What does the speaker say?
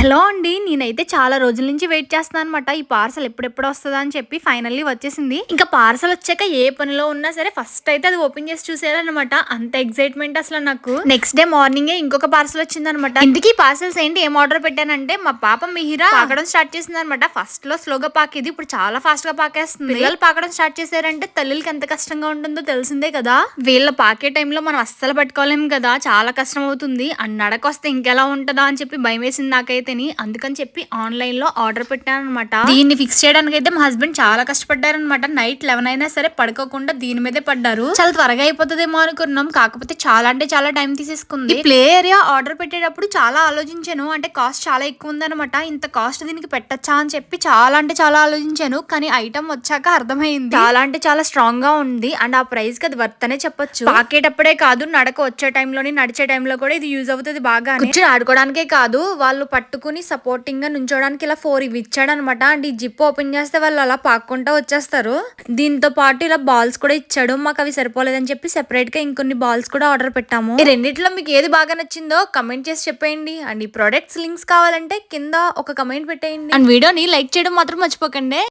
Hello అండి. నేనైతే చాలా రోజుల నుంచి వెయిట్ చేస్తున్నాను అనమాట. ఈ పార్సల్ ఎప్పుడెప్పుడు వస్తదా అని చెప్పి ఫైనల్లీ వచ్చేసింది. ఇంకా పార్సల్ వచ్చాక ఏ పనిలో ఉన్నా సరే ఫస్ట్ అయితే అది ఓపెన్ చేసి చూసేయాలన్నమాట. అంత ఎక్సైట్మెంట్ అసలు నాకు. నెక్స్ట్ డే మార్నింగే ఇంకొక పార్సల్ వచ్చిందనమాట. ఇందుకీ పార్సల్స్ ఏంటి ఏం ఆర్డర్ పెట్టానంటే మా పాప మిహిరా పాకడం స్టార్ట్ చేసింది అనమాట. ఫస్ట్ లో స్లోగా పాకేది, ఇప్పుడు చాలా ఫాస్ట్ గా పాకేస్తుంది. పిల్లలు పాకడం స్టార్ట్ చేశారంటే తల్లులకి ఎంత కష్టంగా ఉంటుందో తెలిసిందే కదా. వీళ్ళ పాకే టైంలో మనం అస్సలు పట్టుకోలేము కదా, చాలా కష్టం అవుతుంది. అండ్ నడకొస్తే ఇంకెలా ఉంటుందా అని చెప్పి భయం వేసింది నాకైతే. అందుకని చెప్పి ఆన్లైన్ లో ఆర్డర్ పెట్టాను అనమాట. దీన్ని ఫిక్స్ చేయడానికి అయితే మా హస్బెండ్ చాలా కష్టపడ్డారనమాట. నైట్ 11 అయినా సరే పడుకోకుండా దీని మీదే పడ్డారు. చాలా త్వరగా అయిపోతుందేమో అనుకున్నాం, కాకపోతే చాలా అంటే చాలా టైం తీసేసుకుంది. ప్లే ఏరియా ఆర్డర్ పెట్టేటప్పుడు చాలా ఆలోచించాను, అంటే కాస్ట్ చాలా ఎక్కువ ఉందనమాట. ఇంత కాస్ట్ దీనికి పెట్టచ్చా అని చెప్పి చాలా అంటే చాలా ఆలోచించాను. కానీ ఐటమ్ వచ్చాక అర్థమైంది చాలా అంటే చాలా స్ట్రాంగ్ గా ఉంది. అండ్ ఆ ప్రైస్ కి అది వర్త్ అనే చెప్పొచ్చు. పాకేటప్పుడే కాదు, నడక వచ్చే టైంలోని నడిచే టైంలో కూడా ఇది యూజ్ అవుతుంది బాగా. కూర్చొని ఆడుకోవడానికే కాదు, వాళ్ళు పట్టుకుని సపోర్టింగ్ గా నుంచోడానికి ఇలా 4 ఇవి ఇచ్చాడు అనమాట. అండ్ ఈ జిప్ ఓపెన్ చేస్తే వాళ్ళు అలా పాక్కుంటా వచ్చేస్తారు. దీంతో పాటు ఇలా బాల్స్ కూడా ఇచ్చాడు. మాకు అవి సరిపోలేదని చెప్పి సెపరేట్ గా ఇంకొన్ని బాల్స్ కూడా ఆర్డర్ పెట్టాము. ఈ రెండిట్లో మీకు ఏది బాగా నచ్చిందో కమెంట్ చేసి చెప్పేయండి. అండ్ ఈ ప్రొడక్ట్స్ లింక్స్ కావాలంటే కింద ఒక కమెంట్ పెట్టేయండి. అండ్ వీడియోని లైక్ చేయడం మాత్రం మర్చిపోకండి.